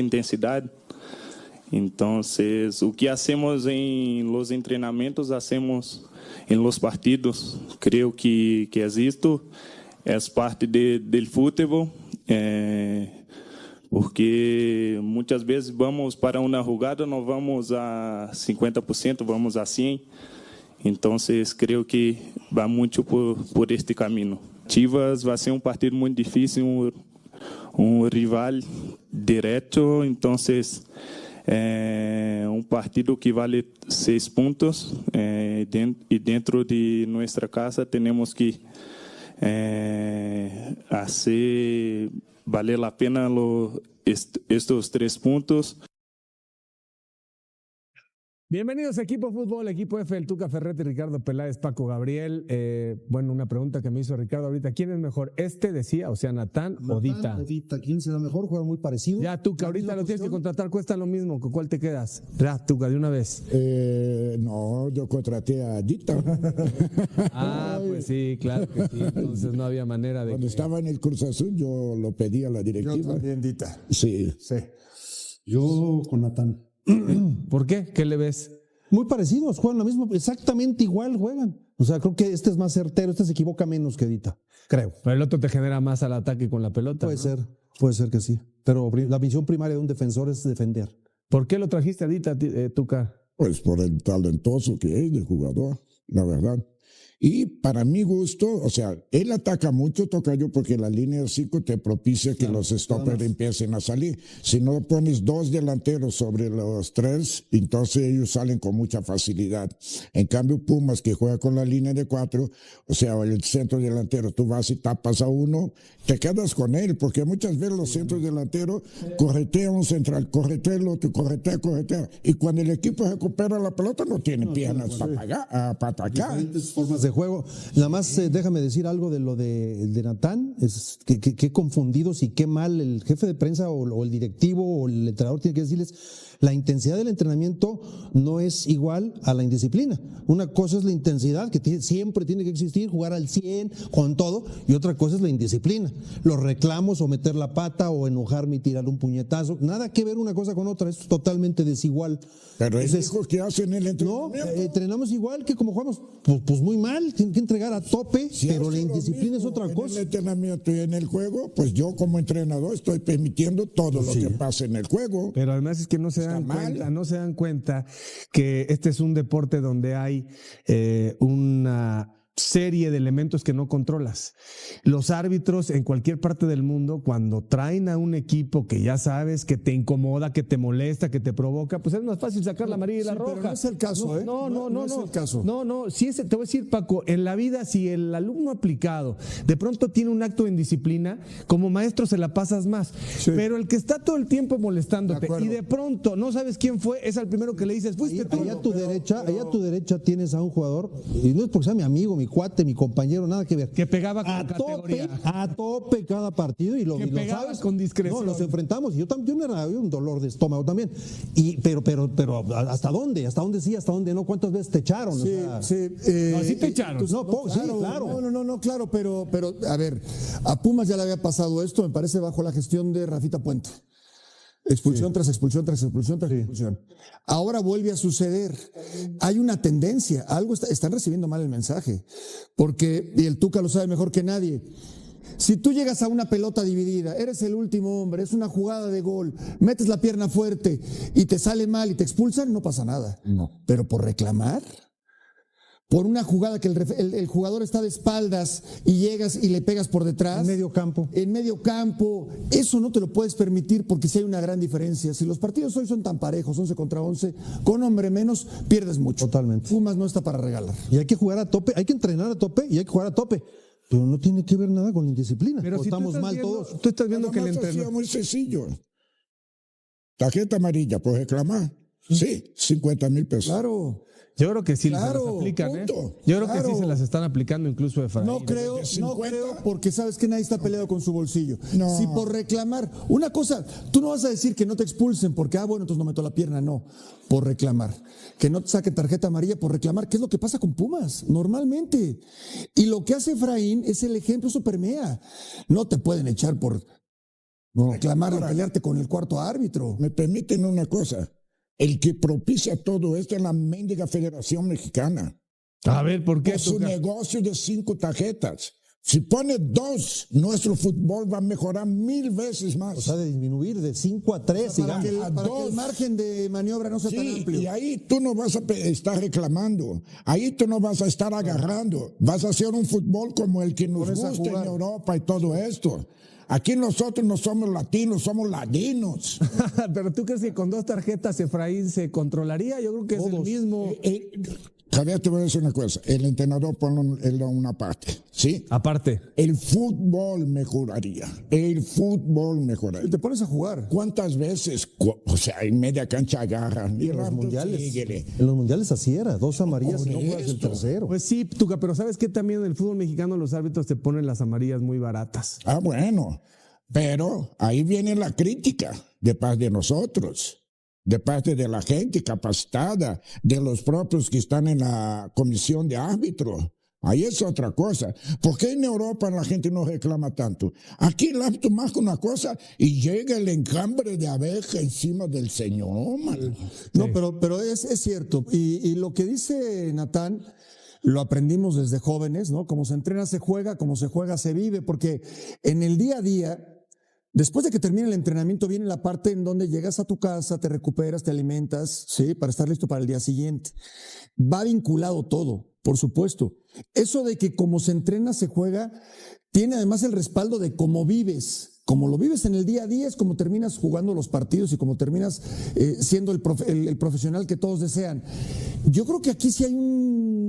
intensidad. Entonces, o que hacemos en los entrenamientos, hacemos en los partidos. Creo que es esto, es parte del fútbol, porque muchas veces vamos para una jugada, no vamos a 50%, vamos a 100%. Entonces, creo que va mucho por este camino. Chivas vai ser um partido muito difícil, um rival direto, então um partido que vale 6 pontos e dentro de nossa casa temos que fazer valer a pena estes 3 pontos. Bienvenidos a Equipo Fútbol, Equipo F, el Tuca Ferretti, Ricardo Peláez, Paco Gabriel. Bueno, una pregunta que me hizo Ricardo ahorita. ¿Quién es mejor? Decía, o sea, Natán o Dita. ¿Quién será mejor? Juegan muy parecido. Ya, Tuca, ahorita lo tienes que contratar, cuesta lo mismo. ¿Con cuál te quedas? Ya, Tuca, de una vez. No, yo contraté a Dita. Pues sí, claro que sí. Entonces no había manera de. Cuando estaba en el Cruz Azul, yo lo pedí a la directiva. Yo también, Dita. Sí. Yo con Natán. ¿Por qué? ¿Qué le ves? Muy parecidos, juegan lo mismo, exactamente igual juegan. O sea, creo que este es más certero, este se equivoca menos que Dita, creo. Pero el otro te genera más al ataque con la pelota. Puede ser que sí. Pero la misión primaria de un defensor es defender. ¿Por qué lo trajiste a Dita, Tuca? Pues por el talentoso que es de jugador, la verdad. Y para mi gusto, o sea, él ataca mucho, Tocayo, porque la línea de 5 te propicia que los stoppers empiecen a salir. Si no pones 2 delanteros sobre los 3, entonces ellos salen con mucha facilidad. En cambio, Pumas, que juega con la línea de 4, o sea, el centro delantero, tú vas y tapas a uno, te quedas con él, porque muchas veces los centros delanteros corretean un central, corretea el otro, corretea. Y cuando el equipo recupera la pelota, no tiene piernas para atacar. Diferentes formas de juego. Nada más déjame decir algo de lo de Natán, es que confundidos y qué mal el jefe de prensa o el directivo o el entrenador tiene que decirles, la intensidad del entrenamiento no es igual a la indisciplina. Una cosa es la intensidad, que siempre tiene que existir, jugar al 100 con todo, y otra cosa es la indisciplina. Los reclamos o meter la pata o enojarme y tirar un puñetazo, nada que ver una cosa con otra, es totalmente desigual. Pero es dijo que hacen el entrenamiento. No, entrenamos igual que como jugamos, pues muy mal, tienen que entregar a tope, pero la indisciplina es otra cosa. En el entrenamiento y en el juego, pues yo como entrenador estoy permitiendo todo lo que pasa en el juego. Pero además es que no se dan cuenta que este es un deporte donde hay una serie de elementos que no controlas. Los árbitros en cualquier parte del mundo, cuando traen a un equipo que ya sabes que te incomoda, que te molesta, que te provoca, pues es más fácil sacar la amarilla y la roja. Pero no es el caso, No es el caso. No, sí te voy a decir, Paco, en la vida, si el alumno aplicado de pronto tiene un acto de indisciplina, como maestro se la pasas más. Sí. Pero el que está todo el tiempo molestándote y de pronto no sabes quién fue, es al primero que le dices, fuiste tú. Allá a tu derecha tienes a un jugador, y no es porque sea mi amigo, mi cuate, mi compañero, nada que ver. Que pegaba con categoría. A tope cada partido y lo pegabas sabes. con discreción. No, los enfrentamos y yo también era un dolor de estómago también. Pero ¿hasta dónde? ¿Hasta dónde sí? ¿Hasta dónde no? ¿Cuántas veces te echaron? Sí, sí te echaron. Sí, claro. No, claro, pero a ver, a Pumas ya le había pasado esto, me parece, bajo la gestión de Rafita Puente. Expulsión tras expulsión tras expulsión tras expulsión. Ahora vuelve a suceder. Hay una tendencia, están recibiendo mal el mensaje, porque, y el Tuca lo sabe mejor que nadie, si tú llegas a una pelota dividida, eres el último hombre, es una jugada de gol, metes la pierna fuerte y te sale mal y te expulsan, no pasa nada. No. Pero por reclamar, por una jugada que el jugador está de espaldas y llegas y le pegas por detrás. En medio campo. Eso no te lo puedes permitir porque sí hay una gran diferencia. Si los partidos hoy son tan parejos, 11 contra 11, con hombre menos, pierdes mucho. Totalmente. Pumas no está para regalar. Y hay que jugar a tope, hay que entrenar a tope y hay que jugar a tope. Pero no tiene que ver nada con la indisciplina. Pero si estamos mal todos. Tú estás viendo que el entrenador. Muy sencillo. Tarjeta amarilla por reclamar. Sí, 50,000 pesos. Claro. Yo creo que sí se las aplican, Yo creo que sí se las están aplicando incluso Efraín. No creo, porque sabes que nadie está peleado con su bolsillo. No. Si por reclamar, una cosa, tú no vas a decir que no te expulsen porque, bueno, entonces no meto la pierna, no, por reclamar. Que no te saquen tarjeta amarilla por reclamar, ¿qué es lo que pasa con Pumas? Normalmente. Y lo que hace Efraín es el ejemplo, eso permea. No te pueden echar por reclamarlo, pelearte con el cuarto árbitro. Me permiten una cosa. El que propicia todo esto es la mendiga Federación Mexicana. A ver, ¿por qué? Por su negocio de 5 tarjetas. Si pone 2, nuestro fútbol va a mejorar 1000 veces más. O sea, de disminuir de 5 a 3. Para que el margen de maniobra no sea tan amplio. Y ahí tú no vas a estar reclamando. Ahí tú no vas a estar agarrando. Vas a hacer un fútbol como el que nos gusta en Europa y todo esto. Aquí nosotros no somos latinos, somos ladinos. Pero ¿tú crees que con 2 tarjetas Efraín se controlaría? Yo creo que es el mismo. Javier, te voy a decir una cosa. El entrenador pone una parte, ¿sí? Aparte. El fútbol mejoraría. El fútbol mejoraría. Y te pones a jugar. ¿Cuántas veces, o sea, en media cancha agarran? En los mundiales así era. 2 amarillas y no juegas el tercero. Pues sí, Tuca, pero ¿sabes qué? También en el fútbol mexicano los árbitros te ponen las amarillas muy baratas. Ah, bueno. Pero ahí viene la crítica de parte de nosotros. De parte de la gente capacitada, de los propios que están en la comisión de árbitro. Ahí es otra cosa. ¿Por qué en Europa la gente no reclama tanto? Aquí el árbitro marca una cosa y llega el encambre de abeja encima del señor, man. No, pero es cierto. Y lo que dice Natán, lo aprendimos desde jóvenes, ¿no? Como se entrena, se juega, como se juega, se vive, porque en el día a día, después de que termine el entrenamiento, viene la parte en donde llegas a tu casa, te recuperas, te alimentas, ¿sí? Para estar listo para el día siguiente. Va vinculado todo, por supuesto. Eso de que como se entrena, se juega, tiene además el respaldo de cómo vives. Como lo vives en el día a día es como terminas jugando los partidos y como terminas siendo el profesional que todos desean. Yo creo que aquí sí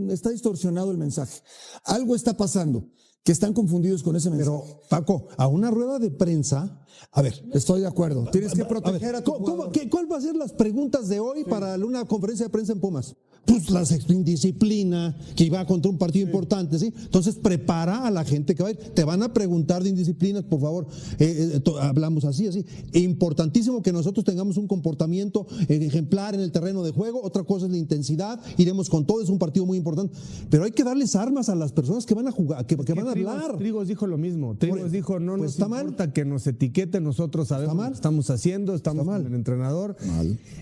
está distorsionado el mensaje. Algo está pasando, que están confundidos con ese mensaje. Pero, Paco, a una rueda de prensa, a ver. Estoy de acuerdo. Tienes que proteger a tu jugador. ¿Cuál va a ser las preguntas de hoy para una conferencia de prensa en Pumas? Pues la indisciplina, que iba contra un partido importante, ¿sí? Entonces prepara a la gente que va a ir. Te van a preguntar de indisciplinas, por favor. Hablamos así. Importantísimo que nosotros tengamos un comportamiento ejemplar en el terreno de juego. Otra cosa es la intensidad. Iremos con todo, es un partido muy importante. Pero hay que darles armas a las personas que van a jugar, que van a hablar. Trigos dijo lo mismo. Trigos dijo, no pues nos importa que nos etiqueten, nosotros sabemos lo que estamos haciendo, estamos con el entrenador.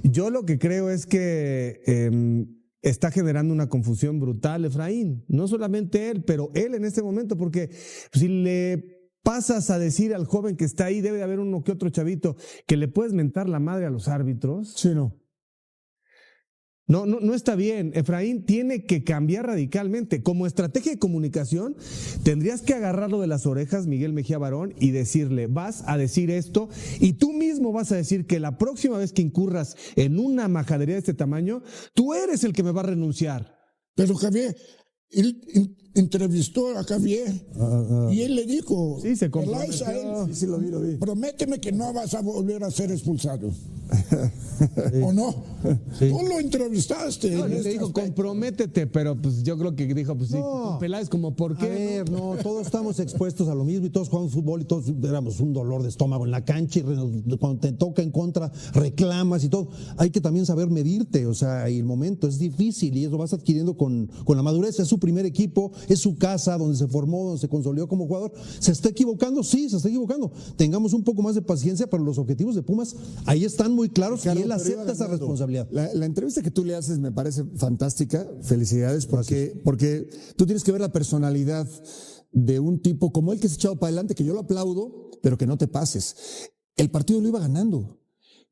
Yo lo que creo es que está generando una confusión brutal Efraín. No solamente él, pero él en este momento, porque si le pasas a decir al joven que está ahí, debe de haber uno que otro chavito, que le puedes mentar la madre a los árbitros. Sí, no. No está bien. Efraín tiene que cambiar radicalmente. Como estrategia de comunicación, tendrías que agarrarlo de las orejas, Miguel Mejía Barón, y decirle, vas a decir esto, y tú mismo vas a decir que la próxima vez que incurras en una majadería de este tamaño, tú eres el que me va a renunciar. Pero Javier, él entrevistó a Javier y él le dijo, sí, se comprometió. Sí, lo vi. Prométeme que no vas a volver a ser expulsado. ¿O no? Sí. Tú lo entrevistaste. No, le dijo, comprométete, pero pues yo creo que dijo, pues sí, Peláez, como, ¿por qué? A ver, todos estamos expuestos a lo mismo y todos jugamos fútbol y todos éramos un dolor de estómago en la cancha y cuando te toca en contra reclamas y todo. Hay que también saber medirte, o sea, y el momento es difícil y eso vas adquiriendo con la madurez. Es su primer equipo, es su casa donde se formó, donde se consolidó como jugador. ¿Se está equivocando? Sí, se está equivocando. Tengamos un poco más de paciencia, pero los objetivos de Pumas ahí están muy claros, Ricardo, y él acepta esa responsabilidad. La entrevista que tú le haces me parece fantástica. Felicidades, porque tú tienes que ver la personalidad de un tipo como él que se ha echado para adelante, que yo lo aplaudo, pero que no te pases. El partido lo iba ganando.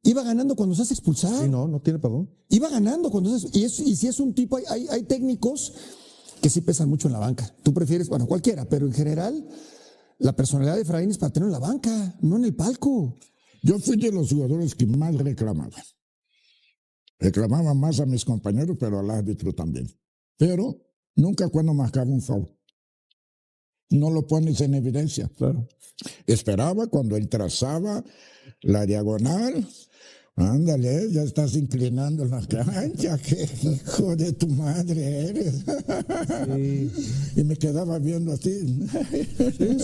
Iba ganando cuando se hace expulsar. Sí, no tiene perdón. Iba ganando cuando se hace, y si es un tipo, hay técnicos que sí pesan mucho en la banca. Tú prefieres, bueno, cualquiera, pero en general la personalidad de Efraín es para tenerlo en la banca, no en el palco. Yo fui de los jugadores que más reclamaban. Reclamaba más a mis compañeros, pero al árbitro también. Pero nunca cuando marcaba un foul. No lo pones en evidencia. Claro. Esperaba cuando él trazaba la diagonal. Ándale, ya estás inclinando la cancha, qué hijo de tu madre eres. Sí. Y me quedaba viendo así. Sí.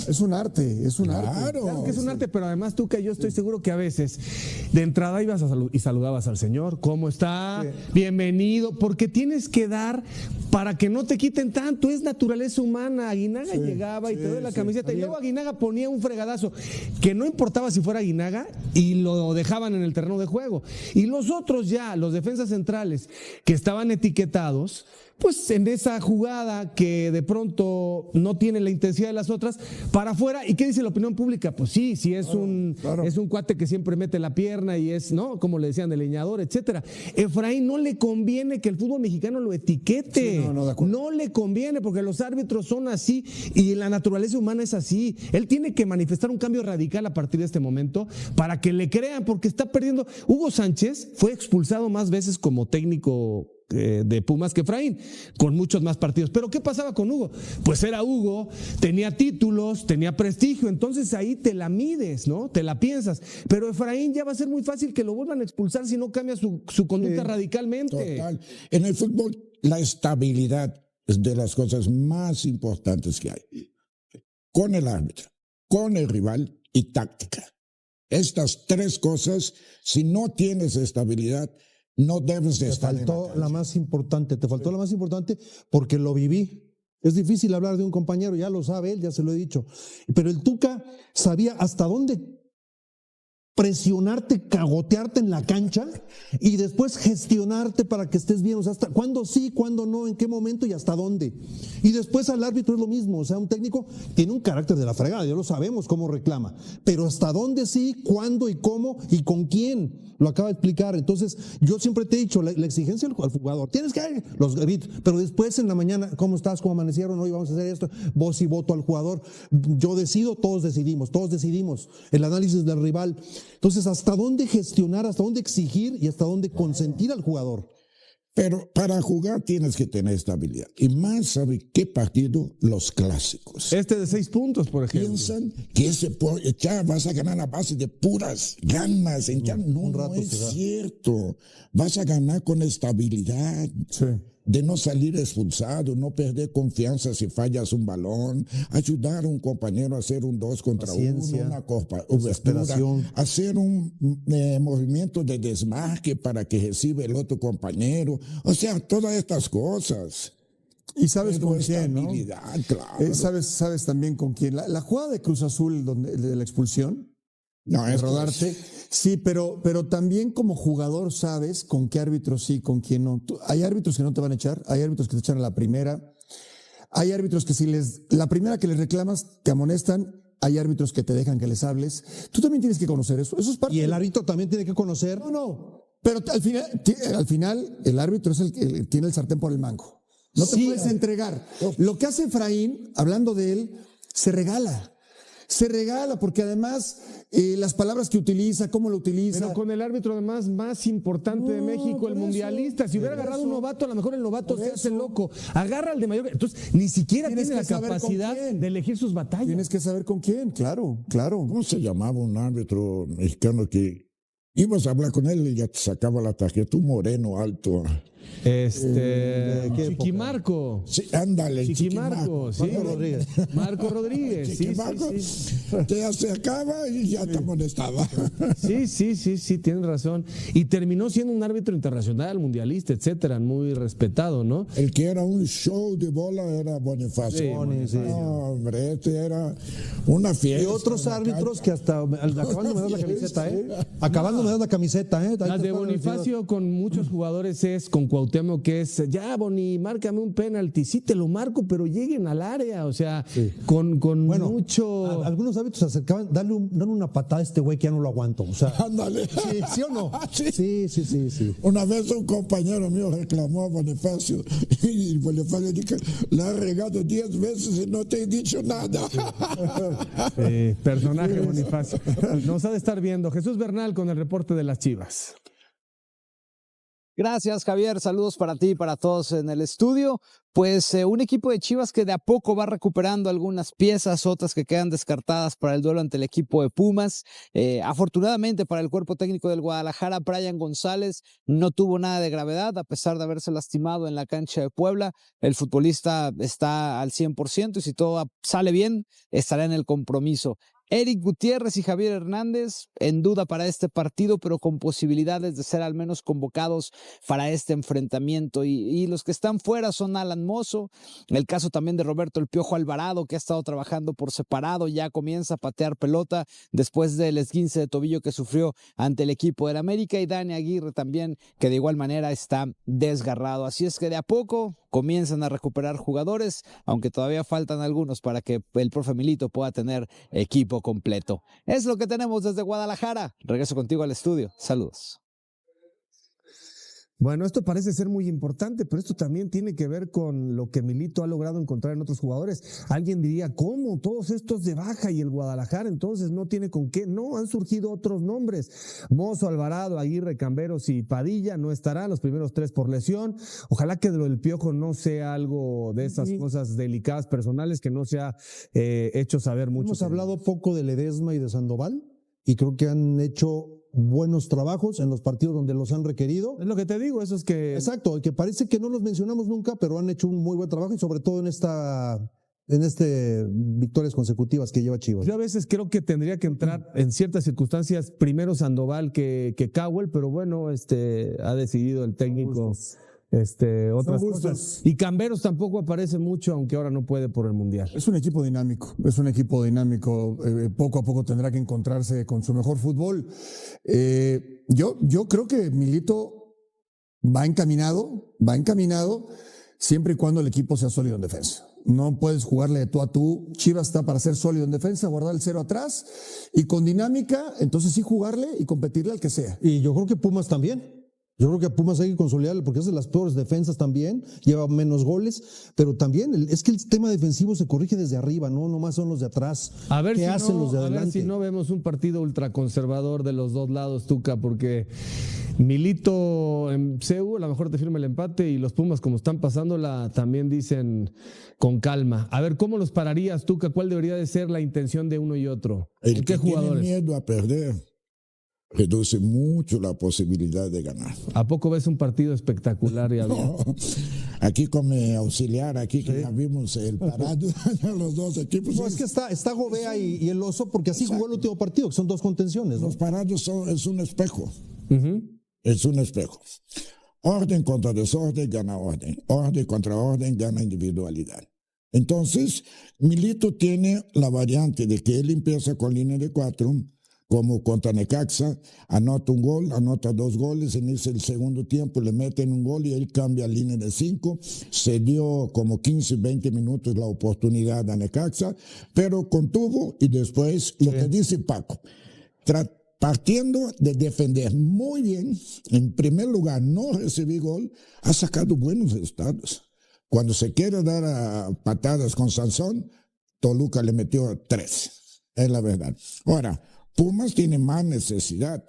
Es un arte, es un arte. Claro que es un arte, pero además tú, que yo estoy seguro que a veces de entrada ibas y saludabas al Señor. ¿Cómo está? Sí. Bienvenido, porque tienes que dar para que no te quiten tanto, es naturaleza humana. Aguinaga llegaba y te doy la camiseta, y luego Aguinaga ponía un fregadazo, que no importaba si fuera Aguinaga, y lo dejaban en el terreno de juego. Y los otros ya, los defensas centrales, que estaban etiquetados, pues en esa jugada que de pronto no tiene la intensidad de las otras, para afuera. ¿Y qué dice la opinión pública? Pues sí, es un cuate que siempre mete la pierna y es, ¿no? Como le decían, de leñador, etcétera. Efraín no le conviene que el fútbol mexicano lo etiquete. Sí, no le conviene, porque los árbitros son así y la naturaleza humana es así. Él tiene que manifestar un cambio radical a partir de este momento para que le crean, porque está perdiendo. Hugo Sánchez fue expulsado más veces como técnico de Pumas que Efraín, con muchos más partidos. Pero ¿qué pasaba con Hugo? Pues era Hugo, tenía títulos, tenía prestigio, entonces ahí te la mides, ¿no? Te la piensas. Pero Efraín ya va a ser muy fácil que lo vuelvan a expulsar si no cambia su conducta radicalmente. Total. En el fútbol, la estabilidad es de las cosas más importantes que hay. Con el árbitro, con el rival y táctica. Estas tres cosas, si no tienes estabilidad, no debes de estar en la cancha. Te faltó la más importante porque lo viví. Es difícil hablar de un compañero, ya lo sabe él, ya se lo he dicho. Pero el Tuca sabía hasta dónde presionarte, cagotearte en la cancha y después gestionarte para que estés bien. O sea, hasta cuándo sí, cuándo no, en qué momento y hasta dónde. Y después al árbitro es lo mismo. O sea, un técnico tiene un carácter de la fregada, ya lo sabemos cómo reclama. Pero hasta dónde sí, cuándo y cómo y con quién. Lo acaba de explicar. Entonces, yo siempre te he dicho, la exigencia al jugador. Tienes que los gritos, pero después en la mañana, ¿cómo estás? ¿Cómo amanecieron? Hoy vamos a hacer esto. Voz y voto al jugador. Yo decido, todos decidimos. El análisis del rival. Entonces, ¿hasta dónde gestionar, hasta dónde exigir y hasta dónde consentir al jugador? Pero para jugar tienes que tener estabilidad. Y más, ¿sabe qué partido? Los clásicos. Este de 6 puntos, por ejemplo. Piensan que ya vas a ganar a base de puras ganas. No es cierto. Vas a ganar con estabilidad. Sí. De no salir expulsado, no perder confianza si fallas un balón, ayudar a un compañero a hacer un 2 contra 1, una cobertura, hacer un movimiento de desmarque para que reciba el otro compañero. O sea, todas estas cosas. Y sabes con quién, ¿no? Claro. Sabes también con quién. La jugada de Cruz Azul, de la expulsión, no, de rodarte. Sí, pero también como jugador sabes con qué árbitros sí, con quién no. Hay árbitros que no te van a echar, hay árbitros que te echan a la primera, hay árbitros que la primera que les reclamas te amonestan, hay árbitros que te dejan que les hables. Tú también tienes que conocer eso. Eso es parte. Y el árbitro también tiene que conocer. No. Pero al final el árbitro es el que tiene el sartén por el mango. No te puedes entregar. Lo que hace Efraín, hablando de él, se regala porque además las palabras que utiliza, cómo lo utiliza. Pero con el árbitro además más importante de México, el mundialista. Si hubiera agarrado un novato, a lo mejor el novato se hace loco. Agarra al de mayor. Entonces, ni siquiera tiene la capacidad de elegir sus batallas. Tienes que saber con quién, claro. ¿Cómo se llamaba un árbitro mexicano que ibas a hablar con él y ya te sacaba la tarjeta? Un moreno alto. Chiquimarco. Sí, ándale. Chiquimarco, sí. Marco Rodríguez. Sí. Te acercaba y ya te amonestaba. Sí, tienes razón. Y terminó siendo un árbitro internacional, mundialista, etcétera, muy respetado, ¿no? El que era un show de bola era Bonifacio. No, hombre, este era una fiesta. Y otros árbitros que hasta acabando me das la camiseta, Acabando me das la camiseta, La de Bonifacio con muchos jugadores es con Cuauhtémoc, que es, ya Boni, márcame un penalti. Sí, te lo marco, pero lleguen al área, o sea, con mucho. Algunos árbitros se acercaban, dale una patada a este güey que ya no lo aguanto. O sea, ándale. ¿Sí o no? Sí. Una vez un compañero mío reclamó a Bonifacio y Bonifacio dijo, la ha regado 10 veces y no te he dicho nada. Personaje Bonifacio. Nos ha de estar viendo Jesús Bernal con el reporte de las Chivas. Gracias, Javier. Saludos para ti y para todos en el estudio. Pues un equipo de Chivas que de a poco va recuperando algunas piezas, otras que quedan descartadas para el duelo ante el equipo de Pumas. Afortunadamente para el cuerpo técnico del Guadalajara, Brian González no tuvo nada de gravedad, a pesar de haberse lastimado en la cancha de Puebla. El futbolista está al 100% y si todo sale bien, estará en el compromiso. Eric Gutiérrez y Javier Hernández en duda para este partido, pero con posibilidades de ser al menos convocados para este enfrentamiento. Y los que están fuera son Alan Mozo, el caso también de Roberto El Piojo Alvarado, que ha estado trabajando por separado, ya comienza a patear pelota después del esguince de tobillo que sufrió ante el equipo del América, y Dani Aguirre también, que de igual manera está desgarrado. Así es que de a poco comienzan a recuperar jugadores, aunque todavía faltan algunos para que el profe Milito pueda tener equipo completo. Es lo que tenemos desde Guadalajara. Regreso contigo al estudio. Saludos. Bueno, esto parece ser muy importante, pero esto también tiene que ver con lo que Milito ha logrado encontrar en otros jugadores. Alguien diría, ¿cómo? Todos estos de baja y el Guadalajara entonces no tiene con qué. No, han surgido otros nombres. Mozo, Alvarado, Aguirre, Camberos y Padilla no estarán, los primeros 3 por lesión. Ojalá que lo del Piojo no sea algo de esas cosas delicadas personales que no se ha hecho saber mucho. Hemos hablado poco de Ledesma y de Sandoval y creo que han hecho buenos trabajos en los partidos donde los han requerido. Es lo que te digo, eso es que... Exacto, que parece que no los mencionamos nunca, pero han hecho un muy buen trabajo y sobre todo en victorias consecutivas que lleva Chivas. Yo a veces creo que tendría que entrar en ciertas circunstancias primero Sandoval que Cowell, pero bueno, ha decidido el técnico otras cosas. Y Camberos tampoco aparece mucho, aunque ahora no puede por el Mundial. Es un equipo dinámico, poco a poco tendrá que encontrarse con su mejor fútbol. Yo creo que Milito va encaminado, siempre y cuando el equipo sea sólido en defensa. No puedes jugarle de tú a tú. Chivas está para ser sólido en defensa, guardar el 0 atrás y con dinámica, entonces sí jugarle y competirle al que sea. Y yo creo que Pumas también. Yo creo que a Pumas hay que consolidarle porque es de las peores defensas también, lleva menos goles, pero también es que el tema defensivo se corrige desde arriba, no nomás son los de atrás. A ver ¿Qué hacen los de adelante? A ver si no vemos un partido ultraconservador de los dos lados, Tuca, porque Milito en CU a lo mejor te firma el empate y los Pumas, como están pasándola, también dicen con calma. A ver, ¿cómo los pararías, Tuca? ¿Cuál debería de ser la intención de uno y otro? El ¿Qué que jugadores? tiene miedo a perder reduce mucho la posibilidad de ganar. ¿A poco ves un partido espectacular? No, aquí como auxiliar, aquí que ya vimos el parado de los dos equipos. No, es que está Gobea y el Oso, porque así jugó el último partido, que son 2 contenciones, ¿no? Los parados es un espejo. Es un espejo. Orden contra desorden gana orden. Orden contra orden gana individualidad. Entonces, Milito tiene la variante de que él empieza con línea de 4, como contra Necaxa, anota un gol, anota 2 goles, inicia el segundo tiempo, le meten un gol y él cambia a línea de 5, se dio como 15, 20 minutos la oportunidad a Necaxa, pero contuvo y después lo que dice Paco, partiendo de defender muy bien, en primer lugar no recibí gol, ha sacado buenos resultados. Cuando se quiere dar a patadas con Sansón, Toluca le metió 3, es la verdad. Ahora, Pumas tiene más necesidad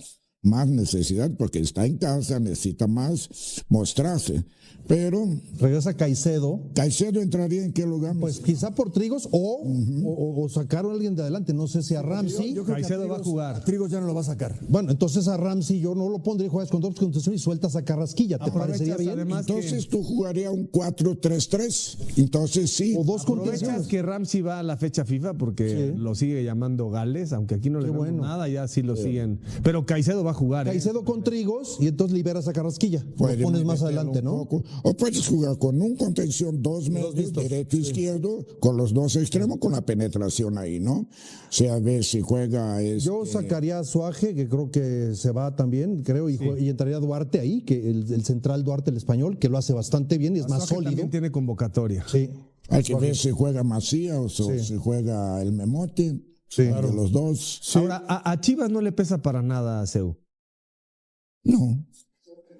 porque está en casa, necesita más mostrarse, pero... Regresa Caicedo. ¿Caicedo entraría en qué lugar? Pues quizá por Trigos o sacar a alguien de adelante, no sé si a Ramsey. Yo creo Caicedo que va a jugar. A Trigos ya no lo va a sacar. Bueno, entonces a Ramsey yo no lo pondría, juegas con 2 contenciones y sueltas a Carrasquilla, ¿te parecería bien? Entonces tú jugarías un 4-3-3, entonces sí. O 2 Aprovechas contenciones. que Ramsey va a la fecha FIFA porque lo sigue llamando Gales, aunque aquí no le vemos nada, ya sí lo siguen. Pero Caicedo va a jugar. Caicedo con Trigos y entonces liberas a Carrasquilla. Lo pones más adelante, ¿no? O puedes jugar con un contención, 2 medios, derecho, izquierdo, con los 2 extremos, con la penetración ahí, ¿no? O sea, a ver si juega... Yo sacaría a Suaje, que creo que se va también, creo, y entraría Duarte ahí, que el central Duarte, el español, que lo hace bastante bien y es más sólido. También tiene convocatoria. Sí. Hay que ver si juega Macías o si juega el Memote. Sí, de los dos. Sí. Ahora, a Chivas no le pesa para nada a CU.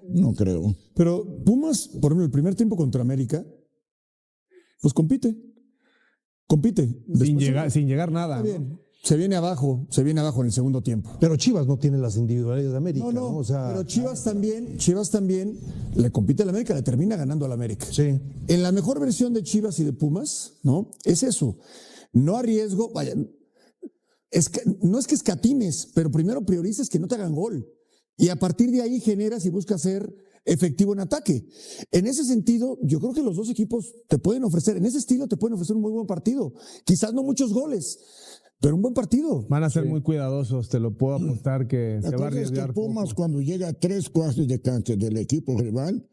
No creo. Pero Pumas, por ejemplo, el primer tiempo contra América, pues compite. Sin llegar nada. Bien. Se viene abajo en el segundo tiempo. Pero Chivas no tiene las individualidades de América, ¿no? O sea, pero Chivas también le compite a la América, le termina ganando a la América. Sí. En la mejor versión de Chivas y de Pumas, ¿no? Es eso. No arriesgo, vaya, no es que escatimes, pero primero priorices que no te hagan gol. Y a partir de ahí generas y buscas ser efectivo en ataque. En ese sentido, yo creo que los dos equipos te pueden ofrecer, en ese estilo te pueden ofrecer un muy buen partido. Quizás no muchos goles, pero un buen partido. Van a ser muy cuidadosos, te lo puedo apostar que se va a arriesgar que Pumas poco. cuando llega a 3 cuartos de cancha del equipo rival,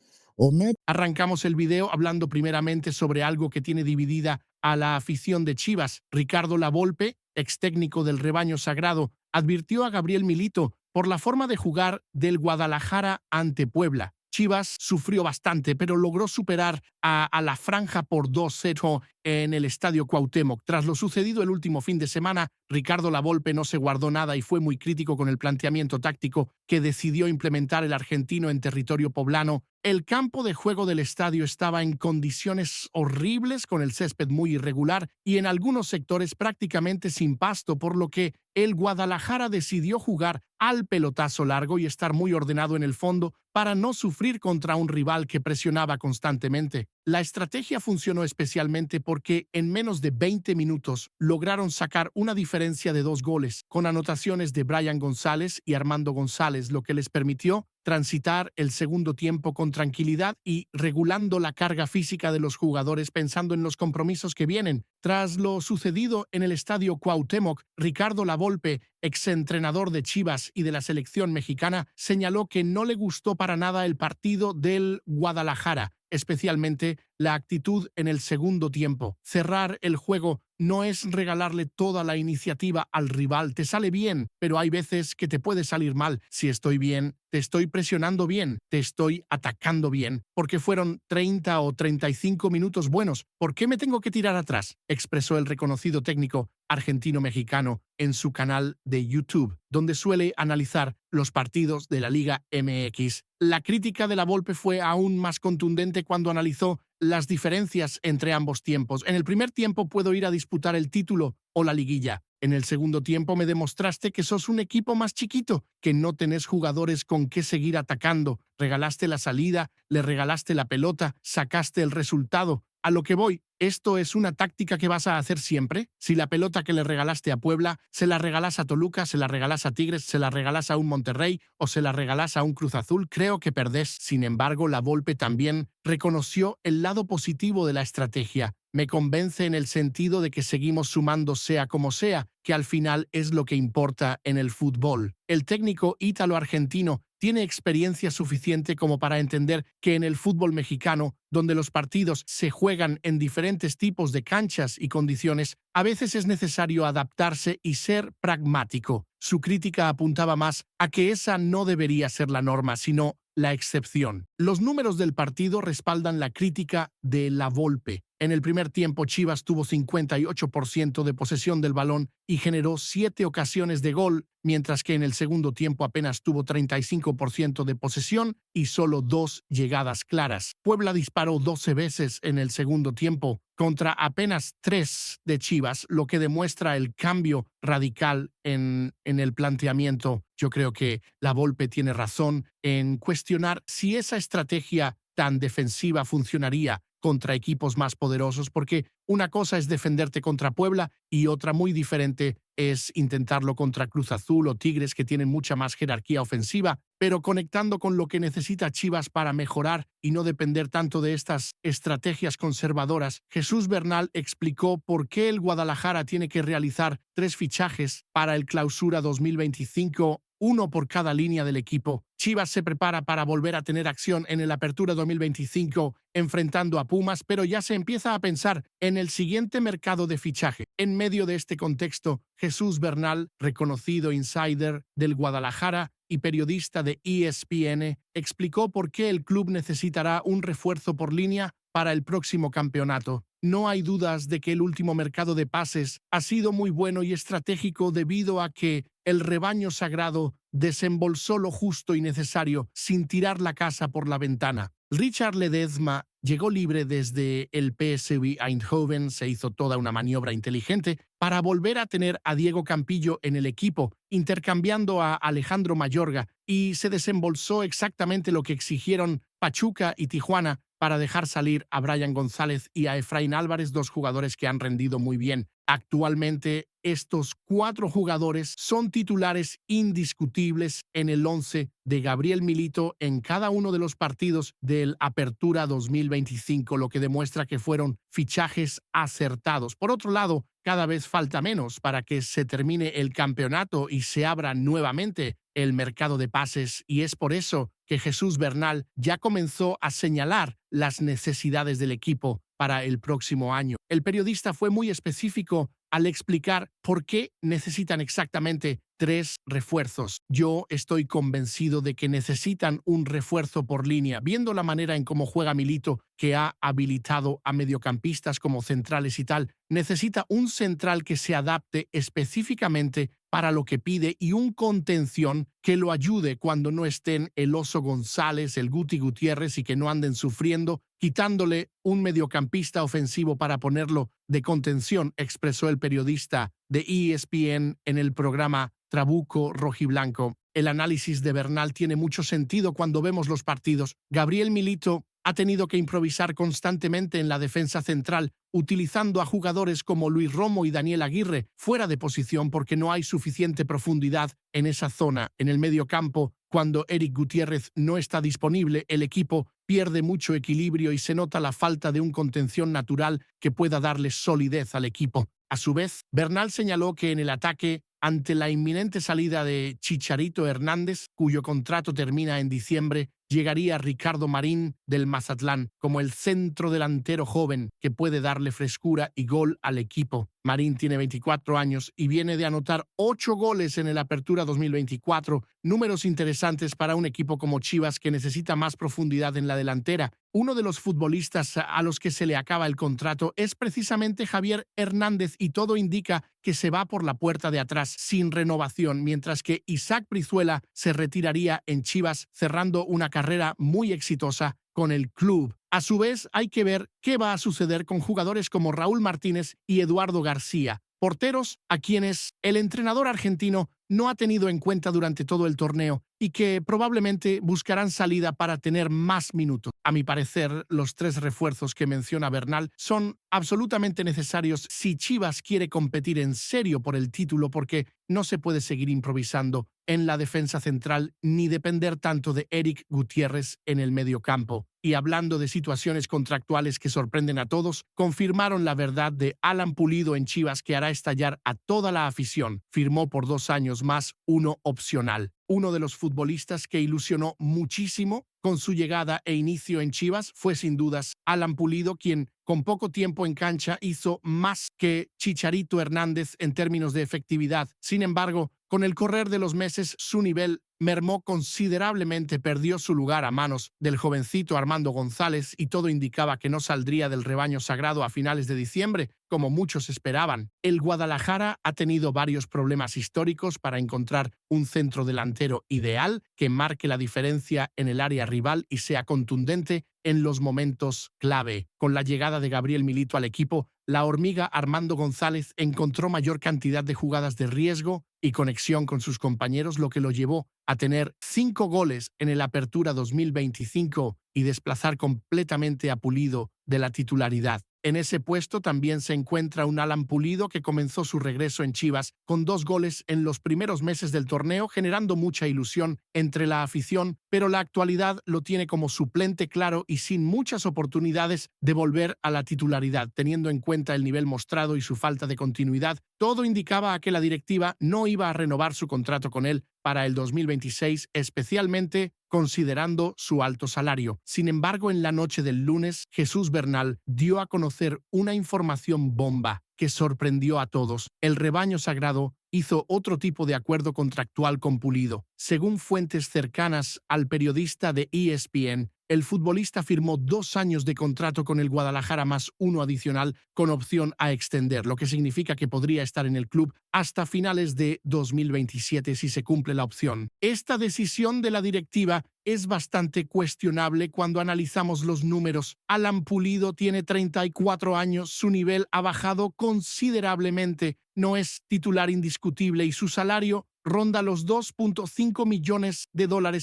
Arrancamos el video hablando primeramente sobre algo que tiene dividida a la afición de Chivas. Ricardo Lavolpe, ex técnico del Rebaño Sagrado, advirtió a Gabriel Milito por la forma de jugar del Guadalajara ante Puebla. Chivas sufrió bastante, pero logró superar a la franja por 2-0 en el Estadio Cuauhtémoc. Tras lo sucedido el último fin de semana, Ricardo Lavolpe no se guardó nada y fue muy crítico con el planteamiento táctico que decidió implementar el argentino en territorio poblano. El campo de juego del estadio estaba en condiciones horribles, con el césped muy irregular y en algunos sectores prácticamente sin pasto, por lo que el Guadalajara decidió jugar al pelotazo largo y estar muy ordenado en el fondo para no sufrir contra un rival que presionaba constantemente. La estrategia funcionó especialmente porque en menos de 20 minutos lograron sacar una diferencia de 2 goles, con anotaciones de Brian González y Armando González, lo que les permitió transitar el segundo tiempo con tranquilidad y regulando la carga física de los jugadores pensando en los compromisos que vienen. Tras lo sucedido en el Estadio Cuauhtémoc, Ricardo Lavolpe, exentrenador de Chivas y de la selección mexicana, señaló que no le gustó para nada el partido del Guadalajara, especialmente la actitud en el segundo tiempo. Cerrar el juego no es regalarle toda la iniciativa al rival. Te sale bien, pero hay veces que te puede salir mal. Si estoy bien, te estoy presionando bien, te estoy atacando bien, porque fueron 30 o 35 minutos buenos. ¿Por qué me tengo que tirar atrás?, expresó el reconocido técnico argentino-mexicano en su canal de YouTube, donde suele analizar los partidos de la Liga MX. La crítica de Lavolpe fue aún más contundente cuando analizó las diferencias entre ambos tiempos. En el primer tiempo puedo ir a disputar el título o la liguilla. En el segundo tiempo me demostraste que sos un equipo más chiquito, que no tenés jugadores con qué seguir atacando. Regalaste la salida, le regalaste la pelota, sacaste el resultado. A lo que voy, ¿esto es una táctica que vas a hacer siempre? Si la pelota que le regalaste a Puebla, se la regalas a Toluca, se la regalas a Tigres, se la regalas a un Monterrey o se la regalas a un Cruz Azul, creo que perdés. Sin embargo, Lavolpe también reconoció el lado positivo de la estrategia. Me convence en el sentido de que seguimos sumando sea como sea, que al final es lo que importa en el fútbol. El técnico ítalo-argentino tiene experiencia suficiente como para entender que en el fútbol mexicano, donde los partidos se juegan en diferentes tipos de canchas y condiciones, a veces es necesario adaptarse y ser pragmático. Su crítica apuntaba más a que esa no debería ser la norma, sino la excepción. Los números del partido respaldan la crítica de Lavolpe. En el primer tiempo, Chivas tuvo 58% de posesión del balón y generó 7 ocasiones de gol, mientras que en el segundo tiempo apenas tuvo 35% de posesión y solo 2 llegadas claras. Puebla disparó 12 veces en el segundo tiempo, contra apenas 3 de Chivas, lo que demuestra el cambio radical en el planteamiento. Yo creo que Lavolpe tiene razón en cuestionar si esa estrategia tan defensiva funcionaría contra equipos más poderosos, porque una cosa es defenderte contra Puebla y otra muy diferente es intentarlo contra Cruz Azul o Tigres, que tienen mucha más jerarquía ofensiva, pero conectando con lo que necesita Chivas para mejorar y no depender tanto de estas estrategias conservadoras. Jesús Bernal explicó por qué el Guadalajara tiene que realizar 3 fichajes para el Clausura 2025, 1 por cada línea del equipo. Chivas se prepara para volver a tener acción en el Apertura 2025 enfrentando a Pumas, pero ya se empieza a pensar en el siguiente mercado de fichaje. En medio de este contexto, Jesús Bernal, reconocido insider del Guadalajara y periodista de ESPN, explicó por qué el club necesitará un refuerzo por línea para el próximo campeonato. No hay dudas de que el último mercado de pases ha sido muy bueno y estratégico debido a que el Rebaño Sagrado desembolsó lo justo y necesario sin tirar la casa por la ventana. Richard Ledezma llegó libre desde el PSV Eindhoven, se hizo toda una maniobra inteligente para volver a tener a Diego Campillo en el equipo, intercambiando a Alejandro Mayorga, y se desembolsó exactamente lo que exigieron Pachuca y Tijuana para dejar salir a Brian González y a Efraín Álvarez, 2 jugadores que han rendido muy bien. Actualmente, estos 4 jugadores son titulares indiscutibles en el 11 de Gabriel Milito en cada uno de los partidos del Apertura 2025, lo que demuestra que fueron fichajes acertados. Por otro lado, cada vez falta menos para que se termine el campeonato y se abra nuevamente el mercado de pases, y es por eso que Jesús Bernal ya comenzó a señalar las necesidades del equipo para el próximo año. El periodista fue muy específico al explicar por qué necesitan exactamente 3 refuerzos. Yo estoy convencido de que necesitan un refuerzo por línea, viendo la manera en cómo juega Milito, que ha habilitado a mediocampistas como centrales y tal. Necesita un central que se adapte específicamente para lo que pide y un contención que lo ayude cuando no estén el Oso González, el Guti Gutiérrez y que no anden sufriendo, quitándole un mediocampista ofensivo para ponerlo de contención, expresó el periodista de ESPN en el programa Trabuco Rojiblanco. El análisis de Bernal tiene mucho sentido cuando vemos los partidos. Gabriel Milito ha tenido que improvisar constantemente en la defensa central, utilizando a jugadores como Luis Romo y Daniel Aguirre fuera de posición porque no hay suficiente profundidad en esa zona. En el medio campo, cuando Eric Gutiérrez no está disponible, el equipo pierde mucho equilibrio y se nota la falta de un contención natural que pueda darle solidez al equipo. A su vez, Bernal señaló que en el ataque, ante la inminente salida de Chicharito Hernández, cuyo contrato termina en diciembre, llegaría Ricardo Marín del Mazatlán como el centro delantero joven que puede darle frescura y gol al equipo. Marín tiene 24 años y viene de anotar 8 goles en el Apertura 2024, números interesantes para un equipo como Chivas que necesita más profundidad en la delantera. Uno de los futbolistas a los que se le acaba el contrato es precisamente Javier Hernández y todo indica que se va por la puerta de atrás sin renovación, mientras que Isaac Brizuela se retiraría en Chivas cerrando una carrera muy exitosa con el club. A su vez, hay que ver qué va a suceder con jugadores como Raúl Martínez y Eduardo García, porteros a quienes el entrenador argentino no ha tenido en cuenta durante todo el torneo y que probablemente buscarán salida para tener más minutos. A mi parecer, los 3 refuerzos que menciona Bernal son absolutamente necesarios si Chivas quiere competir en serio por el título, porque no se puede seguir improvisando en la defensa central ni depender tanto de Eric Gutiérrez en el mediocampo. Y hablando de situaciones contractuales que sorprenden a todos, confirmaron la verdad de Alan Pulido en Chivas, que hará estallar a toda la afición. Firmó por 2 años más, uno opcional. Uno de los futbolistas que ilusionó muchísimo con su llegada e inicio en Chivas fue sin dudas Alan Pulido, quien con poco tiempo en cancha hizo más que Chicharito Hernández en términos de efectividad. Sin embargo, con el correr de los meses, su nivel mermó considerablemente, perdió su lugar a manos del jovencito Armando González y todo indicaba que no saldría del rebaño sagrado a finales de diciembre, como muchos esperaban. El Guadalajara ha tenido varios problemas históricos para encontrar un centro delantero ideal que marque la diferencia en el área rival y sea contundente en los momentos clave. Con la llegada de Gabriel Milito al equipo, la hormiga Armando González encontró mayor cantidad de jugadas de riesgo y conexión con sus compañeros, lo que lo llevó a tener 5 goles en el Apertura 2025 y desplazar completamente a Pulido de la titularidad. En ese puesto también se encuentra un Alan Pulido que comenzó su regreso en Chivas con 2 goles en los primeros meses del torneo, generando mucha ilusión entre la afición, pero la actualidad lo tiene como suplente claro y sin muchas oportunidades de volver a la titularidad. Teniendo en cuenta el nivel mostrado y su falta de continuidad, todo indicaba a que la directiva no iba a renovar su contrato con él para el 2026, especialmente considerando su alto salario. Sin embargo, en la noche del lunes, Jesús Bernal dio a conocer una información bomba que sorprendió a todos. El rebaño sagrado hizo otro tipo de acuerdo contractual con Pulido. Según fuentes cercanas al periodista de ESPN, el futbolista firmó 2 años de contrato con el Guadalajara más 1 adicional con opción a extender, lo que significa que podría estar en el club hasta finales de 2027 si se cumple la opción. Esta decisión de la directiva es bastante cuestionable cuando analizamos los números. Alan Pulido tiene 34 años, su nivel ha bajado considerablemente, no es titular indiscutible y su salario ronda los $2.5 millones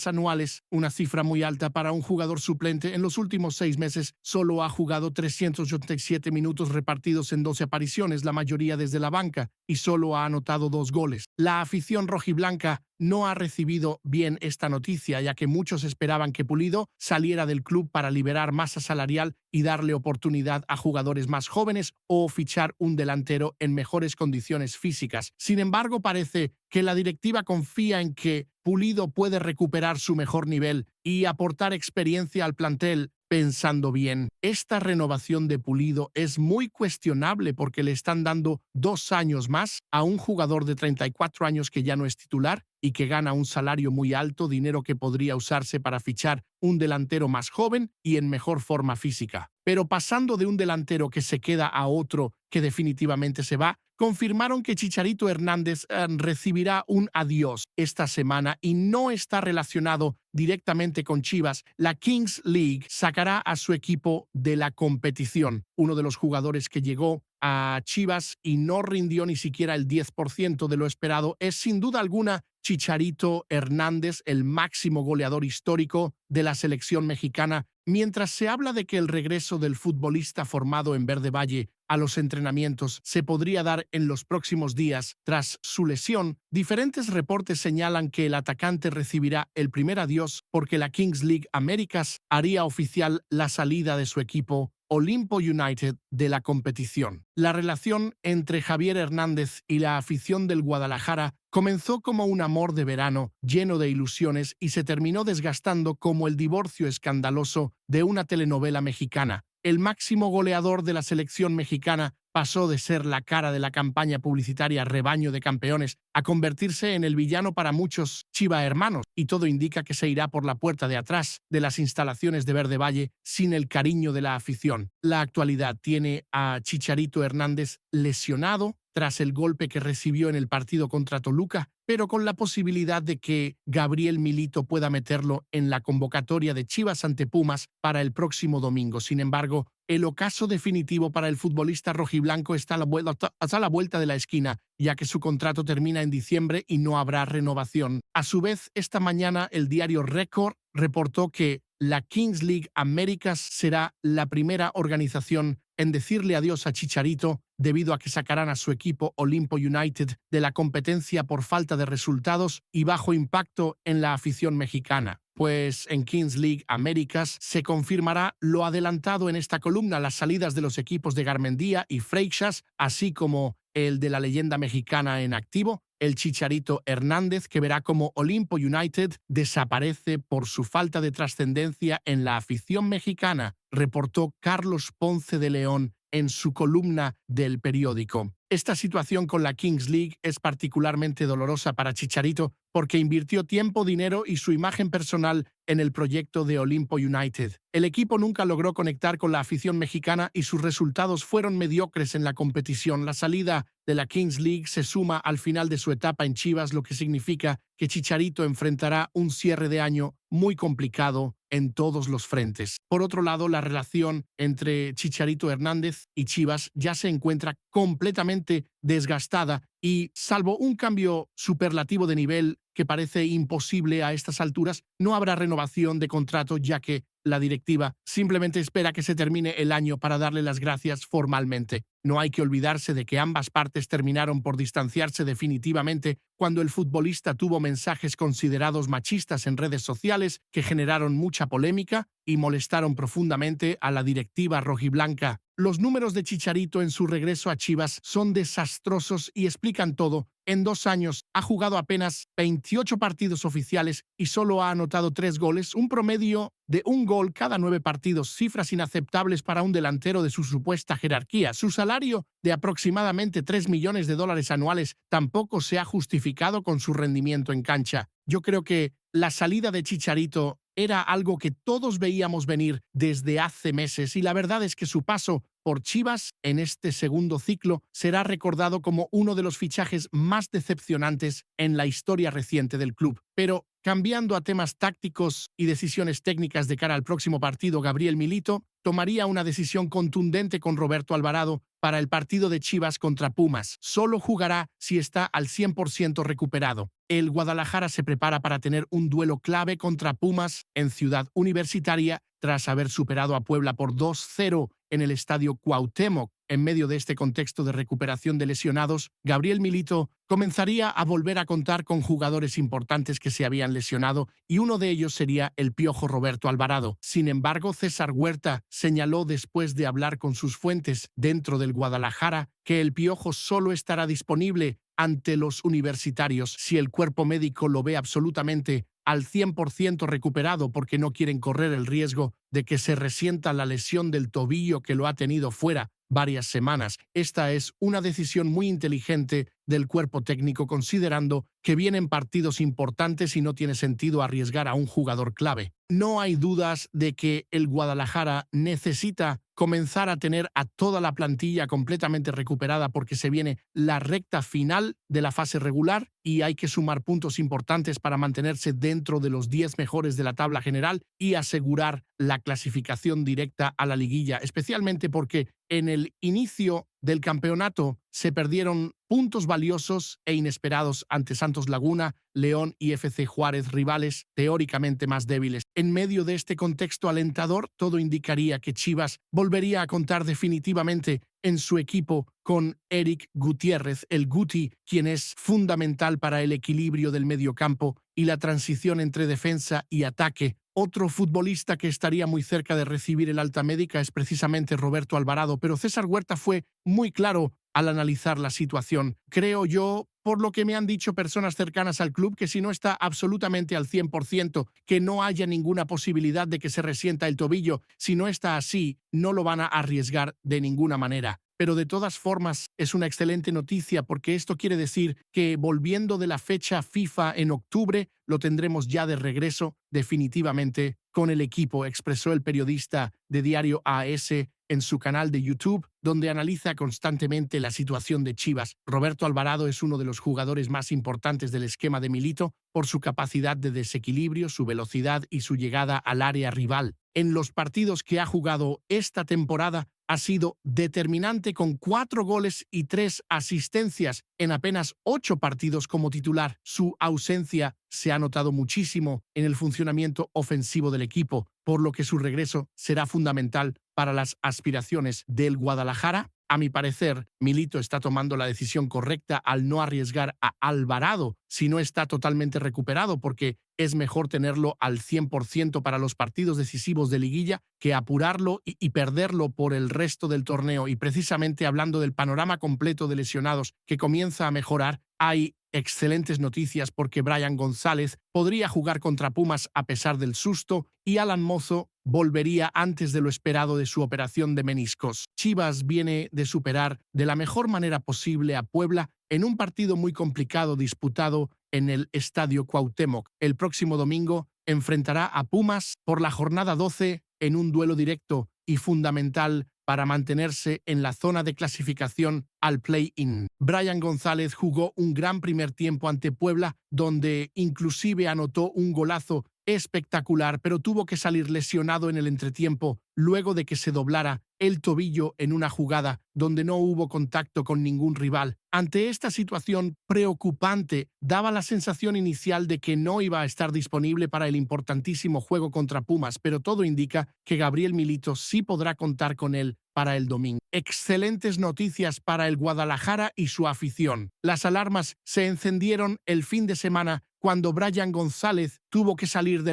anuales, una cifra muy alta para un jugador suplente. En los últimos 6 meses solo ha jugado 387 minutos repartidos en 12 apariciones, la mayoría desde la banca, y solo ha anotado 2 goles. La afición rojiblanca no ha recibido bien esta noticia, ya que muchos esperaban que Pulido saliera del club para liberar masa salarial y darle oportunidad a jugadores más jóvenes o fichar un delantero en mejores condiciones físicas. Sin embargo, parece que la directiva confía en que Pulido puede recuperar su mejor nivel y aportar experiencia al plantel. Pensando bien, esta renovación de Pulido es muy cuestionable porque le están dando 2 años más a un jugador de 34 años que ya no es titular y que gana un salario muy alto, dinero que podría usarse para fichar un delantero más joven y en mejor forma física. Pero pasando de un delantero que se queda a otro que definitivamente se va, confirmaron que Chicharito Hernández recibirá un adiós esta semana y no está relacionado directamente con Chivas. La Kings League sacará a su equipo de la competición. Uno de los jugadores que llegó a Chivas y no rindió ni siquiera el 10% de lo esperado es sin duda alguna Chicharito Hernández, el máximo goleador histórico de la selección mexicana. Mientras se habla de que el regreso del futbolista formado en Verde Valle a los entrenamientos se podría dar en los próximos días tras su lesión, diferentes reportes señalan que el atacante recibirá el primer adiós porque la Kings League Américas haría oficial la salida de su equipo Olimpo United de la competición. La relación entre Javier Hernández y la afición del Guadalajara comenzó como un amor de verano lleno de ilusiones y se terminó desgastando como el divorcio escandaloso de una telenovela mexicana. El máximo goleador de la selección mexicana pasó de ser la cara de la campaña publicitaria Rebaño de Campeones a convertirse en el villano para muchos Chiva hermanos, y todo indica que se irá por la puerta de atrás de las instalaciones de Verde Valle sin el cariño de la afición. La actualidad tiene a Chicharito Hernández lesionado tras el golpe que recibió en el partido contra Toluca, pero con la posibilidad de que Gabriel Milito pueda meterlo en la convocatoria de Chivas ante Pumas para el próximo domingo. Sin embargo, el ocaso definitivo para el futbolista rojiblanco está a la vuelta de la esquina, ya que su contrato termina en diciembre y no habrá renovación. A su vez, esta mañana el diario Record reportó que la Kings League Américas será la primera organización en decirle adiós a Chicharito debido a que sacarán a su equipo Olimpo United de la competencia por falta de resultados y bajo impacto en la afición mexicana. Pues en Kings League Américas se confirmará lo adelantado en esta columna, las salidas de los equipos de Garmendia y Freixas, así como el de la leyenda mexicana en activo, el Chicharito Hernández, que verá como Olimpo United desaparece por su falta de trascendencia en la afición mexicana, reportó Carlos Ponce de León en su columna del periódico. Esta situación con la Kings League es particularmente dolorosa para Chicharito porque invirtió tiempo, dinero y su imagen personal en el proyecto de Olimpo United. El equipo nunca logró conectar con la afición mexicana y sus resultados fueron mediocres en la competición. La salida de la Kings League se suma al final de su etapa en Chivas, lo que significa que Chicharito enfrentará un cierre de año muy complicado en todos los frentes. Por otro lado, la relación entre Chicharito Hernández y Chivas ya se encuentra completamente desgastada y, salvo un cambio superlativo de nivel que parece imposible a estas alturas, no habrá renovación de contrato, ya que la directiva simplemente espera que se termine el año para darle las gracias formalmente. No hay que olvidarse de que ambas partes terminaron por distanciarse definitivamente cuando el futbolista tuvo mensajes considerados machistas en redes sociales que generaron mucha polémica y molestaron profundamente a la directiva rojiblanca. Los números de Chicharito en su regreso a Chivas son desastrosos y explican todo. En 2 años ha jugado apenas 28 partidos oficiales y solo ha anotado 3 goles, un promedio de 1 gol cada 9 partidos, cifras inaceptables para un delantero de su supuesta jerarquía. Su salario de aproximadamente $3 millones anuales tampoco se ha justificado con su rendimiento en cancha. Yo creo que la salida de Chicharito era algo que todos veíamos venir desde hace meses y la verdad es que su paso por Chivas en este segundo ciclo, será recordado como uno de los fichajes más decepcionantes en la historia reciente del club. Pero, cambiando a temas tácticos y decisiones técnicas de cara al próximo partido, Gabriel Milito tomaría una decisión contundente con Roberto Alvarado para el partido de Chivas contra Pumas. Solo jugará si está al 100% recuperado. El Guadalajara se prepara para tener un duelo clave contra Pumas en Ciudad Universitaria tras haber superado a Puebla por 2-0 en el Estadio Cuauhtémoc. En medio de este contexto de recuperación de lesionados, Gabriel Milito comenzaría a volver a contar con jugadores importantes que se habían lesionado y uno de ellos sería el Piojo Roberto Alvarado. Sin embargo, César Huerta señaló después de hablar con sus fuentes dentro del Guadalajara que el Piojo solo estará disponible ante los universitarios si el cuerpo médico lo ve absolutamente al 100% recuperado, porque no quieren correr el riesgo de que se resienta la lesión del tobillo que lo ha tenido fuera varias semanas. Esta es una decisión muy inteligente del cuerpo técnico, considerando que vienen partidos importantes y no tiene sentido arriesgar a un jugador clave. No hay dudas de que el Guadalajara necesita comenzar a tener a toda la plantilla completamente recuperada, porque se viene la recta final de la fase regular y hay que sumar puntos importantes para mantenerse dentro de los 10 mejores de la tabla general y asegurar la clasificación directa a la liguilla, especialmente porque en el inicio del campeonato se perdieron puntos valiosos e inesperados ante Santos Laguna, León y FC Juárez, rivales teóricamente más débiles. En medio de este contexto alentador, todo indicaría que Chivas volvería a contar definitivamente en su equipo con Eric Gutiérrez, el Guti, quien es fundamental para el equilibrio del mediocampo y la transición entre defensa y ataque. Otro futbolista que estaría muy cerca de recibir el alta médica es precisamente Roberto Alvarado, pero César Huerta fue muy claro al analizar la situación. Creo yo, por lo que me han dicho personas cercanas al club, que si no está absolutamente al 100%, que no haya ninguna posibilidad de que se resienta el tobillo. Si no está así, no lo van a arriesgar de ninguna manera. Pero de todas formas es una excelente noticia, porque esto quiere decir que volviendo de la fecha FIFA en octubre, lo tendremos ya de regreso definitivamente con el equipo, expresó el periodista de Diario AS en su canal de YouTube, donde analiza constantemente la situación de Chivas. Roberto Alvarado es uno de los jugadores más importantes del esquema de Milito por su capacidad de desequilibrio, su velocidad y su llegada al área rival. En los partidos que ha jugado esta temporada, ha sido determinante con 4 goles y 3 asistencias en apenas 8 partidos como titular. Su ausencia se ha notado muchísimo en el funcionamiento ofensivo del equipo, por lo que su regreso será fundamental para las aspiraciones del Guadalajara. A mi parecer, Milito está tomando la decisión correcta al no arriesgar a Alvarado si no está totalmente recuperado, porque es mejor tenerlo al 100% para los partidos decisivos de liguilla que apurarlo y perderlo por el resto del torneo. Y precisamente hablando del panorama completo de lesionados que comienza a mejorar, hay excelentes noticias, porque Brian González podría jugar contra Pumas a pesar del susto y Alan Mozo volvería antes de lo esperado de su operación de meniscos. Chivas viene de superar de la mejor manera posible a Puebla en un partido muy complicado disputado en el Estadio Cuauhtémoc. El próximo domingo enfrentará a Pumas por la jornada 12 en un duelo directo y fundamental para mantenerse en la zona de clasificación al play-in. Brian González jugó un gran primer tiempo ante Puebla, donde inclusive anotó un golazo espectacular, pero tuvo que salir lesionado en el entretiempo luego de que se doblara el tobillo en una jugada donde no hubo contacto con ningún rival. Ante esta situación preocupante, daba la sensación inicial de que no iba a estar disponible para el importantísimo juego contra Pumas, pero todo indica que Gabriel Milito sí podrá contar con él para el domingo. Excelentes noticias para el Guadalajara y su afición. Las alarmas se encendieron el fin de semana cuando Brian González tuvo que salir de